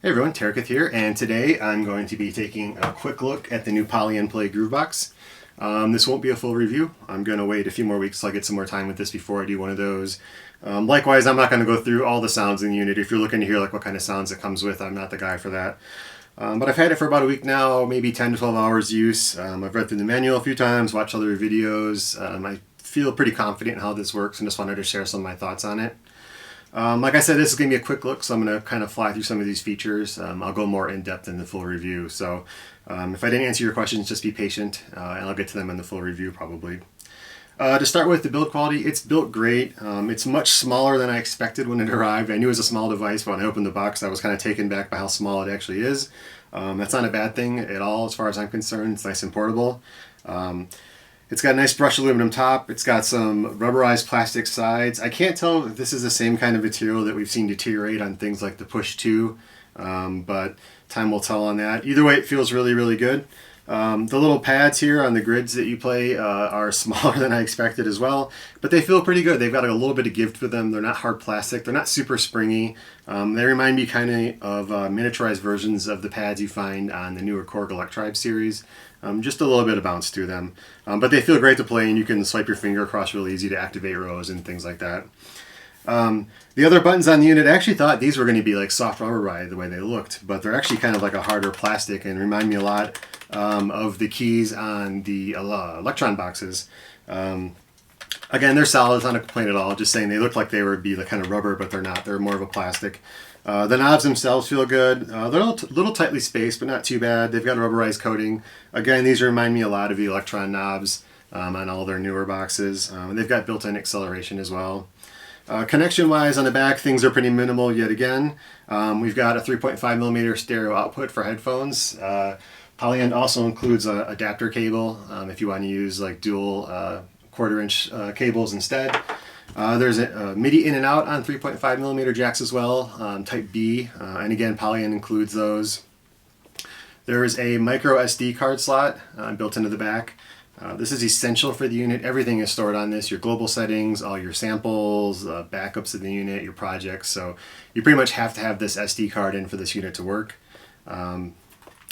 Hey everyone, tarekith here, and today I'm going to be taking a quick look at the new Polyend groovebox. This won't be a full review. I'm going to wait a few more weeks till I get some more time with this before I do one of those. Likewise, I'm not going to go through all the sounds in the unit. If you're looking to hear like what kind of sounds it comes with, I'm not the guy for that. But I've had it for about a week now, maybe 10 to 12 hours use. I've read through the manual a few times, watched other videos. I feel pretty confident in how this works and just wanted to share some of my thoughts on it. Like I said, this is going to be a quick look, so I'm going to kind of fly through some of these features. I'll go more in depth in the full review. So if I didn't answer your questions, just be patient, and I'll get to them in the full review probably. To start with, the build quality, it's built great. It's much smaller than I expected when it arrived. I knew it was a small device, but when I opened the box, I was kind of taken back by how small it actually is. That's not a bad thing at all as far as I'm concerned. It's nice and portable. It's got a nice brushed aluminum top. It's got some rubberized plastic sides. I can't tell if this is the same kind of material that we've seen deteriorate on things like the Push 2, but time will tell on that. Either way, it feels really, really good. The little pads here on the grids that you play are smaller than I expected as well, but they feel pretty good. They've got a little bit of give to them. They're not hard plastic. They're not super springy. They remind me kind of miniaturized versions of the pads you find on the newer Korg Electribe series. Just a little bit of bounce to them. But they feel great to play, and you can swipe your finger across really easy to activate rows and things like that. The other buttons on the unit, I actually thought these were going to be like soft rubber the way they looked, but they're actually kind of like a harder plastic and remind me a lot of the keys on the Electron boxes. Again, they're solid, it's not a complaint at all, just saying they look like they would be the kind of rubber, but they're not. They're more of a plastic. The knobs themselves feel good. They're a little tightly spaced, but not too bad. They've got a rubberized coating. Again, these remind me a lot of the Electron knobs on all their newer boxes. They've got built-in acceleration as well. Connection-wise, on the back, things are pretty minimal yet again. We've got a 3.5mm stereo output for headphones. Polyend also includes an adapter cable if you want to use like dual 1/4-inch cables instead. There's a MIDI in and out on 3.5mm jacks as well, type B, and again Polyend includes those. There's a micro SD card slot built into the back. This is essential for the unit. Everything is stored on this, your global settings, all your samples, backups of the unit, your projects, so you pretty much have to have this SD card in for this unit to work.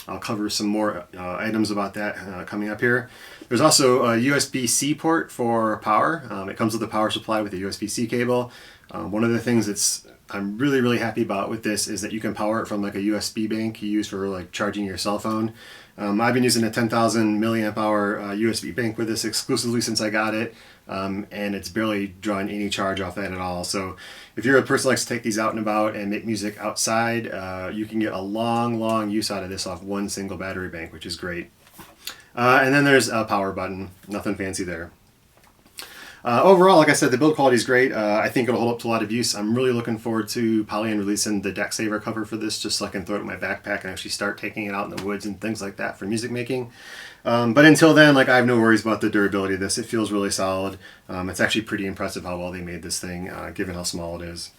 I'll cover some more items about that coming up here. There's also a USB-C port for power. It comes with a power supply with a USB-C cable. One of the things I'm really, really happy about with this is that you can power it from like a USB bank you use for like charging your cell phone. I've been using a 10,000 milliamp hour USB bank with this exclusively since I got it, and it's barely drawing any charge off that at all. So if you're a person who likes to take these out and about and make music outside, you can get a long use out of this off one single battery bank, which is great. And then there's a power button, nothing fancy there. Overall, like I said, the build quality is great. I think it'll hold up to a lot of use. I'm really looking forward to Polyend releasing the deck saver cover for this, just so I can throw it in my backpack and actually start taking it out in the woods and things like that for music making. But until then, like I have no worries about the durability of this. It feels really solid. It's actually pretty impressive how well they made this thing, given how small it is.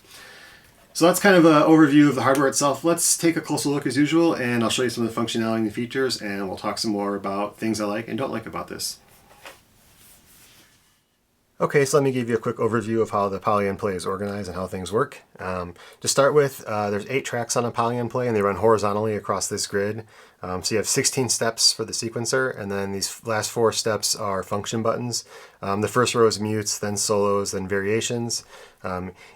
So that's kind of an overview of the hardware itself. Let's take a closer look as usual, and I'll show you some of the functionality and the features, and we'll talk some more about things I like and don't like about this. Okay, so let me give you a quick overview of how the Polyend Play is organized and how things work. To start with, there's 8 tracks on a Polyend Play, and they run horizontally across this grid. So you have 16 steps for the sequencer, and then these last 4 steps are function buttons. The first row is mutes, then solos, then variations.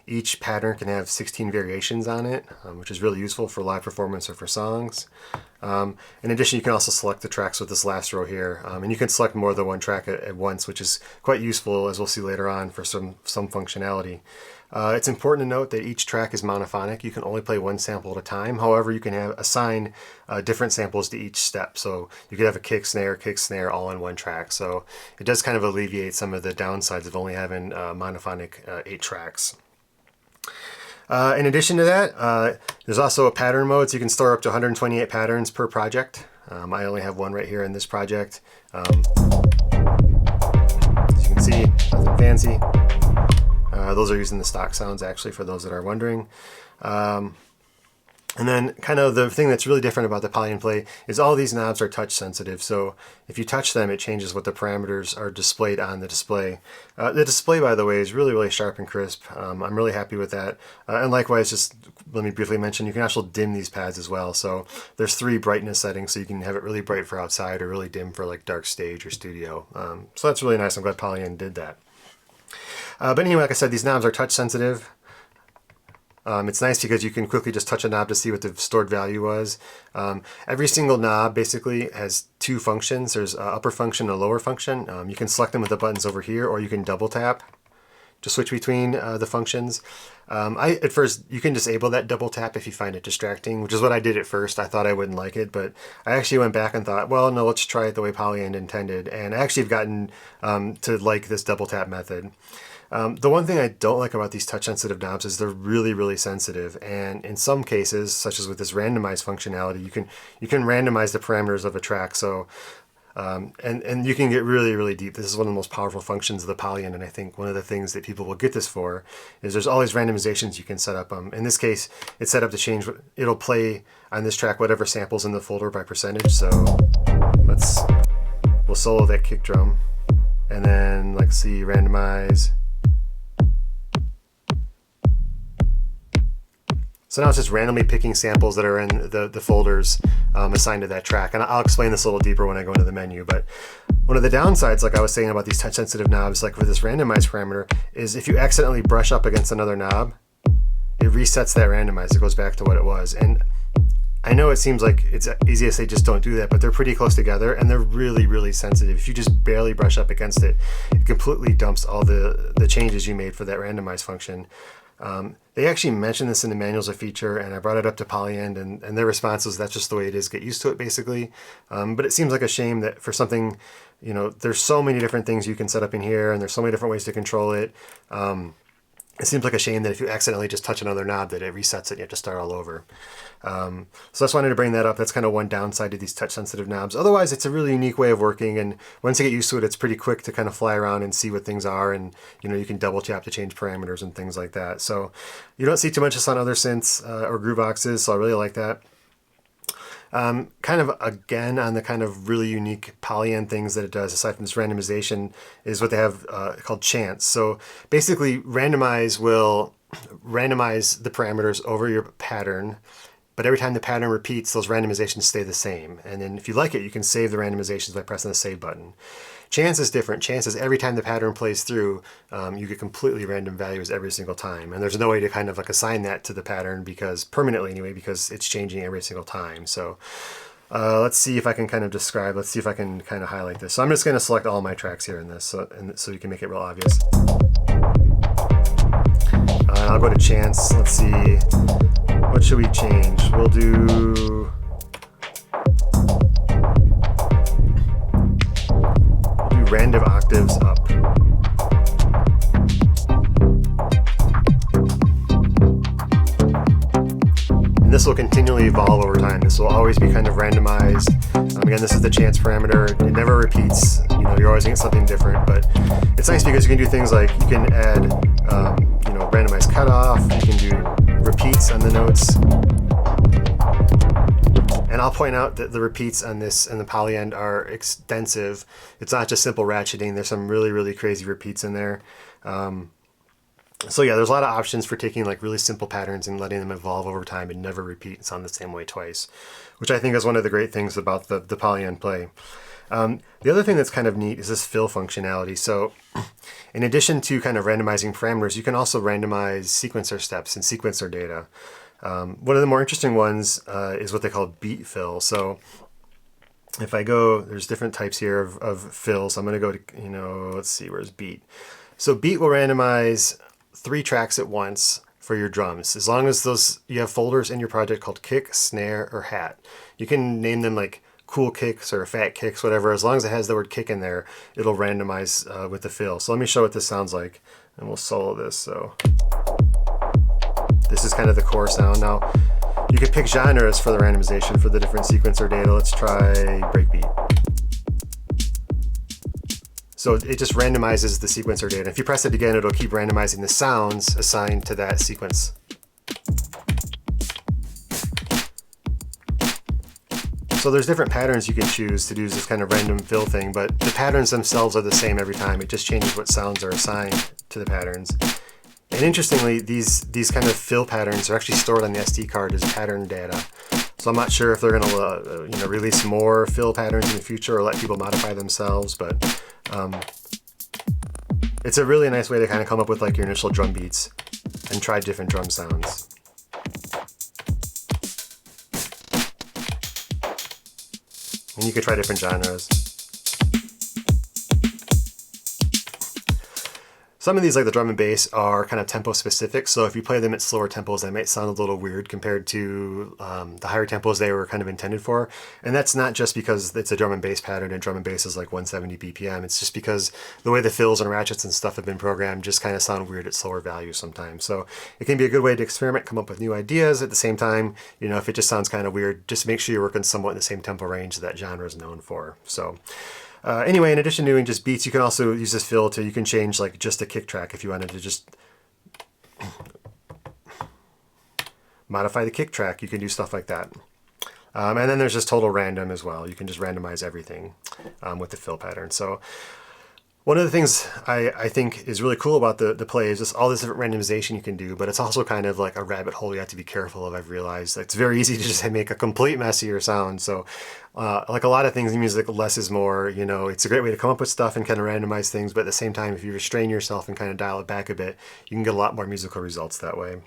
Each pattern can have 16 variations on it, which is really useful for live performance or for songs. In addition, you can also select the tracks with this last row here, and you can select more than one track at once, which is quite useful, as we'll see later on, for some functionality. It's important to note that each track is monophonic. You can only play one sample at a time. However, you can assign different samples to each step. So you could have a kick, snare all in one track. So it does kind of alleviate some of the downsides of only having monophonic 8 tracks. In addition to that, there's also a pattern mode, so you can store up to 128 patterns per project. I only have one right here in this project. As you can see, nothing fancy. Those are using the stock sounds actually, for those that are wondering. And then kind of the thing that's really different about the Polyend play is all these knobs are touch sensitive. So if you touch them, it changes what the parameters are displayed on the display. The display, by the way, is really, really sharp and crisp. I'm really happy with that. And likewise, just let me briefly mention, you can actually dim these pads as well. So there's 3 brightness settings, so you can have it really bright for outside or really dim for like dark stage or studio. So that's really nice. I'm glad Polyend did that. But anyway, like I said, these knobs are touch sensitive. It's nice because you can quickly just touch a knob to see what the stored value was. Every single knob basically has 2 functions. There's an upper function and a lower function. You can select them with the buttons over here, or you can double tap to switch between the functions. At first, you can disable that double tap if you find it distracting, which is what I did at first. I thought I wouldn't like it, but I actually went back and thought, well, no, let's try it the way Polyend intended. And I actually have gotten to like this double tap method. The one thing I don't like about these touch-sensitive knobs is they're really, really sensitive, and in some cases, such as with this randomize functionality, you can randomize the parameters of a track. So, and you can get really, really deep. This is one of the most powerful functions of the Polyend, and I think one of the things that people will get this for is there's all these randomizations you can set up. In this case, it's set up to change what it'll play on this track, whatever samples in the folder by percentage. So we'll solo that kick drum, and then let's see, randomize. So now it's just randomly picking samples that are in the folders assigned to that track. And I'll explain this a little deeper when I go into the menu. But one of the downsides, like I was saying about these touch-sensitive knobs, like with this randomize parameter, is if you accidentally brush up against another knob, it resets that randomize. It goes back to what it was. And I know it seems like it's easy to say just don't do that, but they're pretty close together and they're really, really sensitive. If you just barely brush up against it, it completely dumps all the changes you made for that randomize function. They actually mentioned this in the manual as a feature, and I brought it up to Polyend, and their response was that's just the way it is, get used to it basically. But it seems like a shame that for something, you know, there's so many different things you can set up in here, and there's so many different ways to control it. It seems like a shame that if you accidentally just touch another knob that it resets it and you have to start all over. So I just wanted to bring that up. That's kind of one downside to these touch-sensitive knobs. Otherwise, it's a really unique way of working, and once you get used to it, it's pretty quick to kind of fly around and see what things are, and you know, you can double tap to change parameters and things like that. So you don't see too much of this on other synths or grooveboxes, so I really like that. Kind of again on the kind of really unique Polyend things that it does, aside from this randomization, is what they have called chance. So basically, randomize will randomize the parameters over your pattern, but every time the pattern repeats, those randomizations stay the same. And then if you like it, you can save the randomizations by pressing the save button. Chance is different. Chance is every time the pattern plays through, you get completely random values every single time. And there's no way to kind of like assign that to the pattern, because permanently anyway, because it's changing every single time. So let's see if I can kind of describe, let's see if I can kind of highlight this. So I'm just going to select all my tracks here in this, so you can make it real obvious. I'll go to chance. Let's see, what should we change? We'll do random octaves up. And this will continually evolve over time. This will always be kind of randomized. Again, this is the chance parameter. It never repeats. You know, you're always getting something different, but it's nice because you can do things like you can add, you know, randomized cutoff. You can do repeats on the notes. And I'll point out that the repeats on this and the Polyend are extensive. It's not just simple ratcheting. There's some really, really crazy repeats in there. So yeah, there's a lot of options for taking like really simple patterns and letting them evolve over time and never repeat and sound the same way twice, which I think is one of the great things about the Polyend play. The other thing that's kind of neat is this fill functionality. So in addition to kind of randomizing parameters, you can also randomize sequencer steps and sequencer data. One of the more interesting ones is what they call beat fill. So if I go, there's different types here of fills. I'm going to go to, you know, let's see, where's beat? So beat will randomize 3 tracks at once for your drums, as long as you have folders in your project called kick, snare, or hat. You can name them like cool kicks or fat kicks, whatever. As long as it has the word kick in there, it'll randomize with the fill. So let me show what this sounds like, and we'll solo this. So this is kind of the core sound. Now, you can pick genres for the randomization for the different sequencer data. Let's try breakbeat. So it just randomizes the sequencer data. If you press it again, it'll keep randomizing the sounds assigned to that sequence. So there's different patterns you can choose to do this kind of random fill thing, but the patterns themselves are the same every time. It just changes what sounds are assigned to the patterns. And interestingly, these kind of fill patterns are actually stored on the SD card as pattern data. So I'm not sure if they're going to release more fill patterns in the future or let people modify themselves, but it's a really nice way to kind of come up with like your initial drum beats and try different drum sounds. And you could try different genres. Some of these, like the drum and bass, are kind of tempo specific. So if you play them at slower tempos, they might sound a little weird compared to the higher tempos they were kind of intended for. And that's not just because it's a drum and bass pattern and drum and bass is like 170 BPM. It's just because the way the fills and ratchets and stuff have been programmed just kind of sound weird at slower values sometimes. So it can be a good way to experiment, come up with new ideas. At the same time, if it just sounds kind of weird, just make sure you're working somewhat in the same tempo range that genre is known for. So anyway, in addition to doing just beats, you can also use this fill you can change like just a kick track if you wanted to just modify the kick track. You can do stuff like that. And then there's just total random as well. You can just randomize everything with the fill pattern. So one of the things I think is really cool about the play is just all this different randomization you can do, but it's also kind of like a rabbit hole you have to be careful of. I've realized it's very easy to just make a complete mess of your sound. So like a lot of things in music, less is more. It's a great way to come up with stuff and kind of randomize things, but at the same time, if you restrain yourself and kind of dial it back a bit, you can get a lot more musical results that way.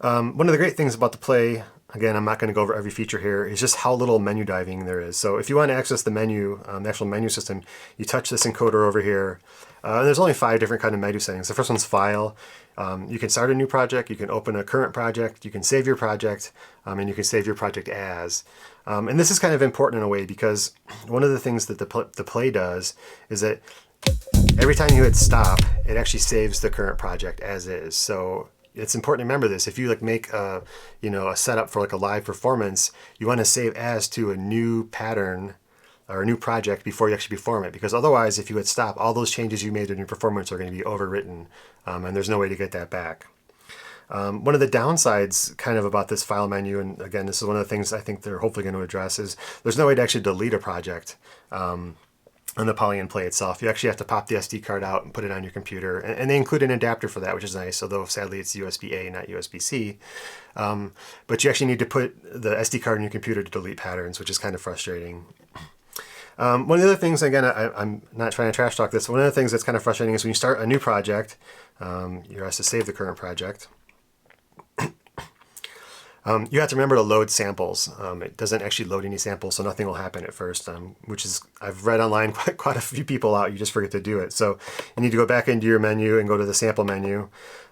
One of the great things about the play, again, I'm not going to go over every feature here, is just how little menu diving there is. So if you want to access the menu, the actual menu system, you touch this encoder over here. And there's only 5 different kind of menu settings. The first one's File. You can start a new project, you can open a current project, you can save your project, and you can save your project as. And this is kind of important in a way because one of the things that the play does is that every time you hit stop, it actually saves the current project as is. So it's important to remember this. If you make a setup for like a live performance, you want to save as to a new pattern or a new project before you actually perform it, because otherwise, if you hit stop, all those changes you made in your performance are going to be overwritten, and there's no way to get that back. One of the downsides kind of about this file menu, and again, this is one of the things I think they're hopefully going to address, is there's no way to actually delete a project on the Polyend play itself. You actually have to pop the SD card out and put it on your computer. And they include an adapter for that, which is nice, although sadly it's USB-A, not USB-C. But you actually need to put the SD card in your computer to delete patterns, which is kind of frustrating. One of the other things, again, I'm not trying to trash talk this, one of the things that's kind of frustrating is when you start a new project, you're asked to save the current project. You have to remember to load samples. It doesn't actually load any samples, so nothing will happen at first, which is, I've read online quite a few people out, you just forget to do it. So you need to go back into your menu and go to the sample menu.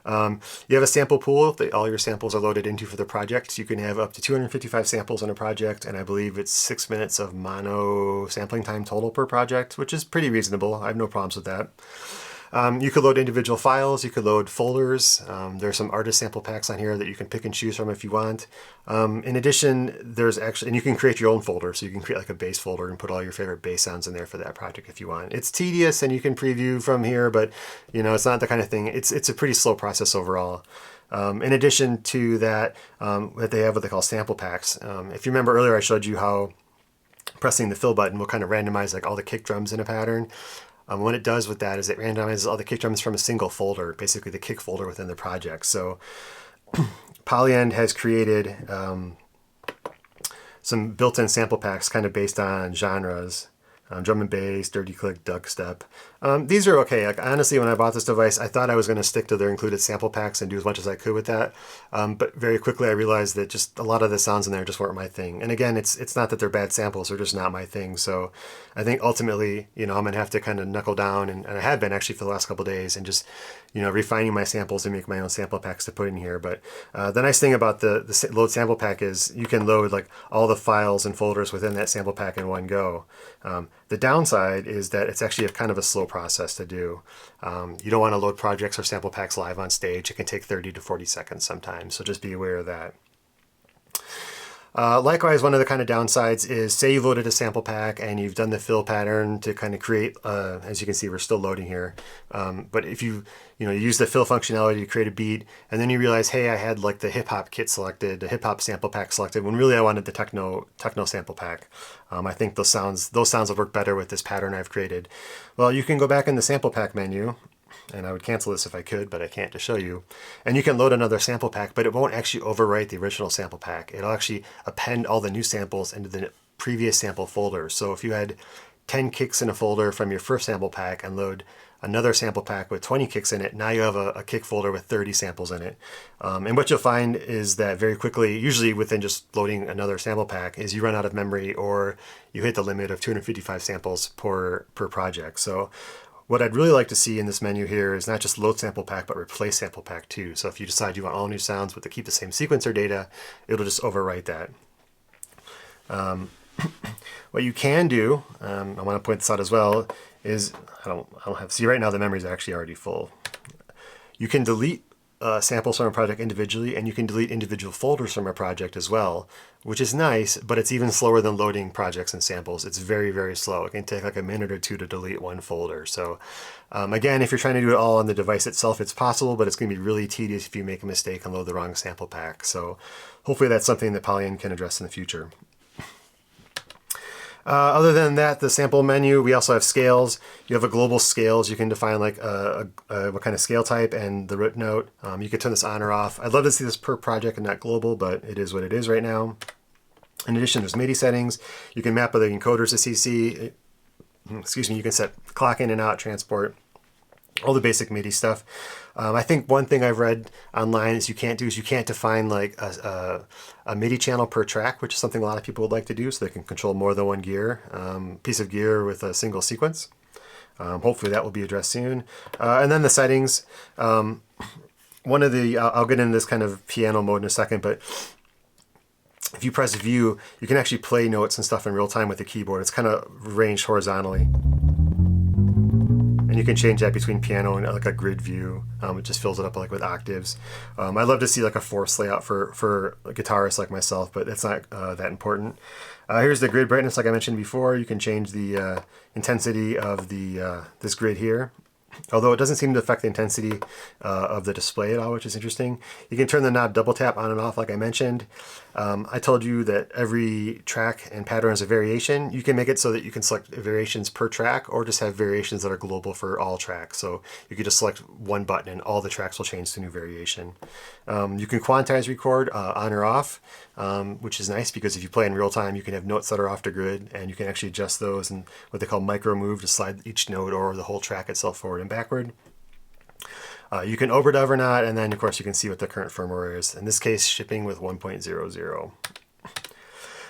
You have a sample pool that all your samples are loaded into for the project. You can have up to 255 samples in a project, and I believe it's 6 minutes of mono sampling time total per project, which is pretty reasonable. I have no problems with that. You could load individual files, you could load folders. There's some artist sample packs on here that you can pick and choose from if you want. In addition, there's actually, and you can create your own folder, so you can create like a bass folder and put all your favorite bass sounds in there for that project if you want. It's tedious and you can preview from here, but it's not the kind of thing, it's a pretty slow process overall. In addition to that, that they have what they call sample packs. If you remember earlier, I showed you how pressing the fill button will kind of randomize like all the kick drums in a pattern. What it does with that is it randomizes all the kick drums from a single folder, basically the kick folder within the project. So Polyend has created some built-in sample packs kind of based on genres. Drum and bass, dirty click, dubstep. These are okay. Like honestly, when I bought this device, I thought I was going to stick to their included sample packs and do as much as I could with that. But very quickly I realized that just a lot of the sounds in there just weren't my thing. And again, it's not that they're bad samples, they're just not my thing. So I think ultimately, I'm going to have to kind of knuckle down, and I have been actually for the last couple of days, and just, refining my samples and make my own sample packs to put in here. But the nice thing about the load sample pack is you can load like all the files and folders within that sample pack in one go. The downside is that it's actually kind of a slow process to do. You don't want to load projects or sample packs live on stage. It can take 30 to 40 seconds sometimes, so just be aware of that. Likewise, one of the kind of downsides is, say you loaded a sample pack and you've done the fill pattern to kind of create, as you can see, we're still loading here. But if you use the fill functionality to create a beat, and then you realize, hey, I had like the hip hop kit selected, the hip hop sample pack selected, when really I wanted the techno sample pack. I think those sounds would work better with this pattern I've created. Well, you can go back in the sample pack menu, and I would cancel this if I could, but I can't to show you. And you can load another sample pack, but it won't actually overwrite the original sample pack. It'll actually append all the new samples into the previous sample folder. So if you had 10 kicks in a folder from your first sample pack and load another sample pack with 20 kicks in it, now you have a kick folder with 30 samples in it. And what you'll find is that very quickly, usually within just loading another sample pack, is you run out of memory or you hit the limit of 255 samples per project. So what I'd really like to see in this menu here is not just load sample pack, but replace sample pack too. So if you decide you want all new sounds but to keep the same sequencer data, it'll just overwrite that. What you can do, I want to point this out as well, is I don't have, see right now the memory is actually already full. You can delete samples from a project individually, and you can delete individual folders from a project as well, which is nice, but it's even slower than loading projects and samples. It's very, very slow. It can take like a minute or two to delete one folder. So again, if you're trying to do it all on the device itself, it's possible, but it's going to be really tedious if you make a mistake and load the wrong sample pack. So hopefully that's something that Polyend can address in the future. Other than that, the sample menu, we also have scales. You have a global scales. You can define like what kind of scale type and the root note. You can turn this on or off. I'd love to see this per project and not global, but it is what it is right now. In addition, there's MIDI settings. You can map other encoders to CC. Excuse me, you can set clock in and out, transport, all the basic MIDI stuff. I think one thing I've read online is you can't define like a MIDI channel per track, which is something a lot of people would like to do so they can control more than one gear, piece of gear with a single sequence. Hopefully that will be addressed soon. And then the settings. One of the, I'll get into this kind of piano mode in a second, but if you press view, you can actually play notes and stuff in real time with the keyboard. It's kind of arranged horizontally. And you can change that between piano and like a grid view. It just fills it up like with octaves. I'd love to see like a force layout for guitarists like myself, but it's not that important. Here's the grid brightness, like I mentioned before. You can change the intensity of the this grid here. Although it doesn't seem to affect the intensity of the display at all, which is interesting. You can turn the knob double tap on and off, like I mentioned. I told you that every track and pattern is a variation. You can make it so that you can select variations per track or just have variations that are global for all tracks. So you could just select one button and all the tracks will change to a new variation. You can quantize record on or off, which is nice because if you play in real time, you can have notes that are off the grid and you can actually adjust those and what they call micro move to slide each note or the whole track itself forward and backward. You can overdub or not, and then of course you can see what the current firmware is. In this case, shipping with 1.00.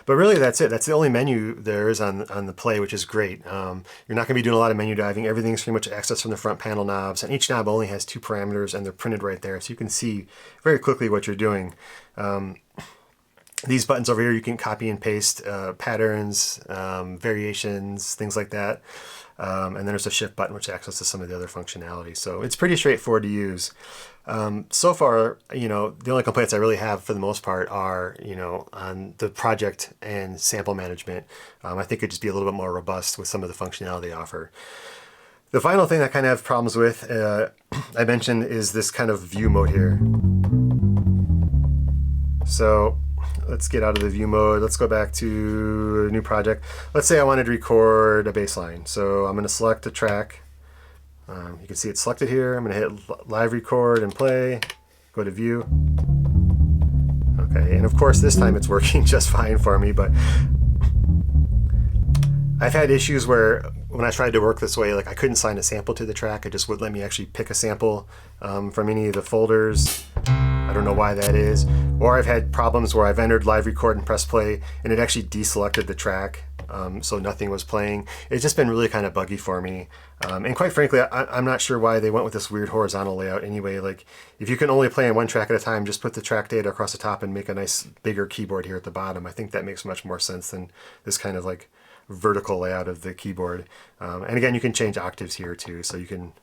But really that's it. That's the only menu there is on the Play, which is great. You're not going to be doing a lot of menu diving. Everything's pretty much accessed from the front panel knobs, and each knob only has 2 parameters and they're printed right there, so you can see very quickly what you're doing. These buttons over here, you can copy and paste patterns, variations, things like that. And then there's a shift button which accesses some of the other functionality. So it's pretty straightforward to use. So far, the only complaints I really have for the most part are, on the project and sample management. I think it'd just be a little bit more robust with some of the functionality they offer. The final thing I kind of have problems with, I mentioned, is this kind of view mode here. So let's get out of the view mode. Let's go back to a new project. Let's say I wanted to record a bass line. So I'm going to select a track. You can see it's selected here. I'm going to hit live record and play. Go to view. Okay, and of course this time it's working just fine for me, but I've had issues where when I tried to work this way, like I couldn't assign a sample to the track. It just wouldn't let me actually pick a sample from any of the folders. I don't know why that is. Or I've had problems where I've entered live record and press play and it actually deselected the track, so nothing was playing. It's just been really kind of buggy for me. And quite frankly, I'm not sure why they went with this weird horizontal layout anyway. Like, if you can only play on one track at a time, just put the track data across the top and make a nice bigger keyboard here at the bottom. I think that makes much more sense than this kind of like vertical layout of the keyboard. And again, you can change octaves here too, so you can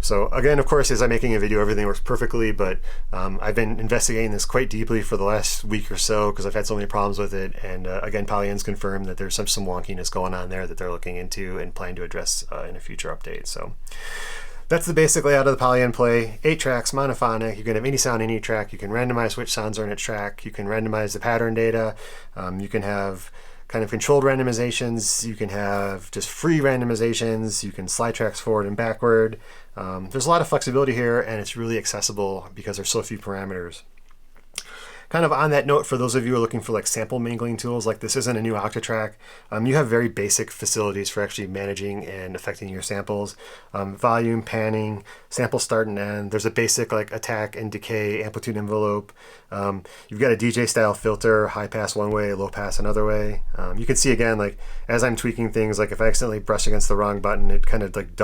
So again, of course, as I'm making a video, everything works perfectly, but I've been investigating this quite deeply for the last week or so because I've had so many problems with it. And again, Polyend's confirmed that there's some wonkiness going on there that they're looking into and plan to address in a future update. So that's the basic layout of the Polyend Play. 8 tracks, monophonic. You can have any sound in any track. You can randomize which sounds are in a track. You can randomize the pattern data. You can have kind of controlled randomizations. You can have just free randomizations. You can slide tracks forward and backward. There's a lot of flexibility here, and it's really accessible because there's so few parameters. Kind of on that note, for those of you who are looking for like sample mingling tools, like this isn't a new Octatrack, you have very basic facilities for actually managing and affecting your samples. Volume, panning, sample start and end. There's a basic like attack and decay amplitude envelope. You've got a DJ style filter, high pass one way, low pass another way. You can see again, like as I'm tweaking things, like if I accidentally brush against the wrong button, it kind of like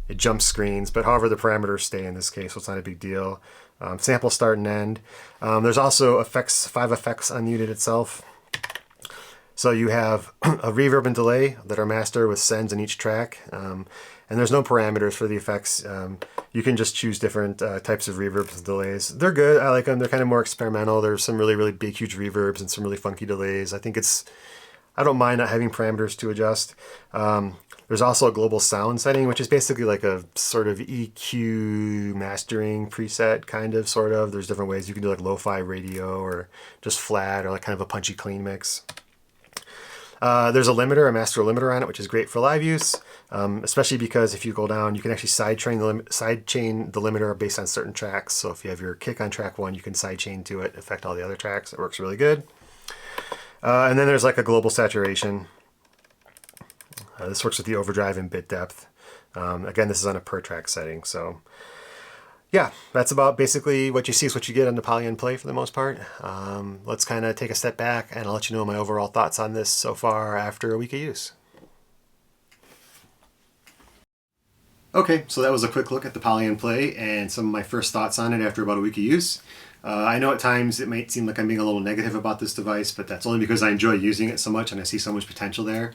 it jumps screens, but however the parameters stay in this case, so it's not a big deal. Sample start and end. There's also effects, 5 effects on the unit itself. So you have a reverb and delay that are master with sends in each track. And there's no parameters for the effects. You can just choose different types of reverbs and delays. They're good. I like them. They're kind of more experimental. There's some really, really big, huge reverbs and some really funky delays. I don't mind not having parameters to adjust. There's also a global sound setting, which is basically like a sort of EQ mastering preset, kind of, sort of. There's different ways you can do like lo-fi radio or just flat or like kind of a punchy clean mix. There's a limiter, a master limiter on it, which is great for live use, especially because if you go down, you can actually sidechain the limiter based on certain tracks. So if you have your kick on track 1, you can sidechain to it, affect all the other tracks. It works really good. And then there's like a global saturation. This works with the overdrive and bit depth. Again, this is on a per track setting. So yeah, that's about basically what you see is what you get on the Polyend Play for the most part. Let's kind of take a step back and I'll let you know my overall thoughts on this so far after a week of use. Okay, so that was a quick look at the Polyend Play and some of my first thoughts on it after about a week of use. I know at times it might seem like I'm being a little negative about this device, but that's only because I enjoy using it so much and I see so much potential there.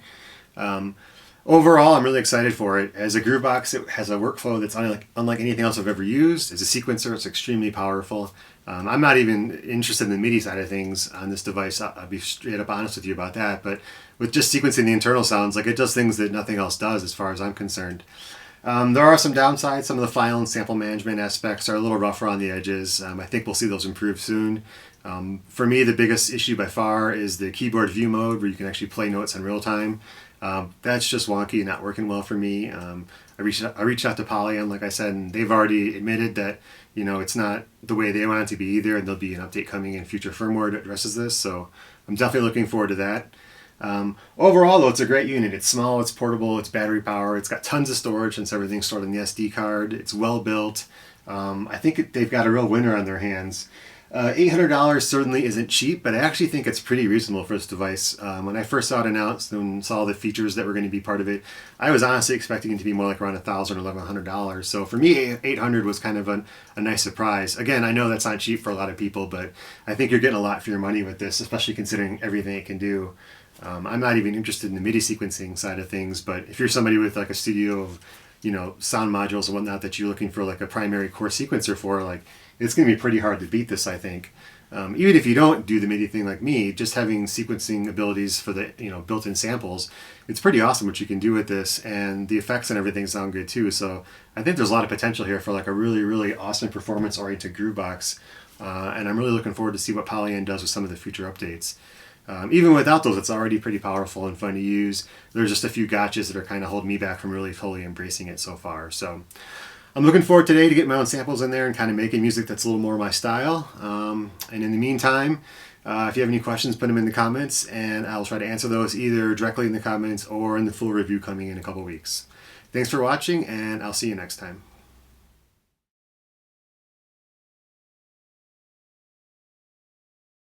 Overall, I'm really excited for it. As a groovebox, it has a workflow that's unlike anything else I've ever used. As a sequencer, it's extremely powerful. I'm not even interested in the MIDI side of things on this device. I'll be straight up honest with you about that. But with just sequencing the internal sounds, like it does things that nothing else does as far as I'm concerned. There are some downsides. Some of the file and sample management aspects are a little rougher on the edges. I think we'll see those improve soon. For me, the biggest issue by far is the keyboard view mode where you can actually play notes in real time. That's just wonky and not working well for me. I reached out to Polyend, like I said, and they've already admitted that it's not the way they want it to be either, and there'll be an update coming in future firmware that addresses this. So I'm definitely looking forward to that. Overall, though, it's a great unit. It's small, it's portable, it's battery power, it's got tons of storage since everything's stored on the SD card. It's well built. I think they've got a real winner on their hands. $800 certainly isn't cheap, but I actually think it's pretty reasonable for this device. When I first saw it announced and saw the features that were going to be part of it, I was honestly expecting it to be more like around $1,000 or $1,100. So for me, $800 was kind of a nice surprise. Again, I know that's not cheap for a lot of people, but I think you're getting a lot for your money with this, especially considering everything it can do. I'm not even interested in the MIDI sequencing side of things, but if you're somebody with like a studio of sound modules and whatnot that you're looking for like a primary core sequencer for, like it's going to be pretty hard to beat this, I think. Even if you don't do the MIDI thing like me, just having sequencing abilities for the built-in samples, it's pretty awesome what you can do with this, and the effects and everything sound good too. So I think there's a lot of potential here for like a really, really awesome performance-oriented groovebox, and I'm really looking forward to see what Polyend does with some of the future updates. Even without those, it's already pretty powerful and fun to use. There's just a few gotchas that are kind of holding me back from really fully embracing it so far. So I'm looking forward today to get my own samples in there and kind of making music that's a little more my style. And in the meantime, if you have any questions, put them in the comments and I'll try to answer those either directly in the comments or in the full review coming in a couple weeks. Thanks for watching, and I'll see you next time.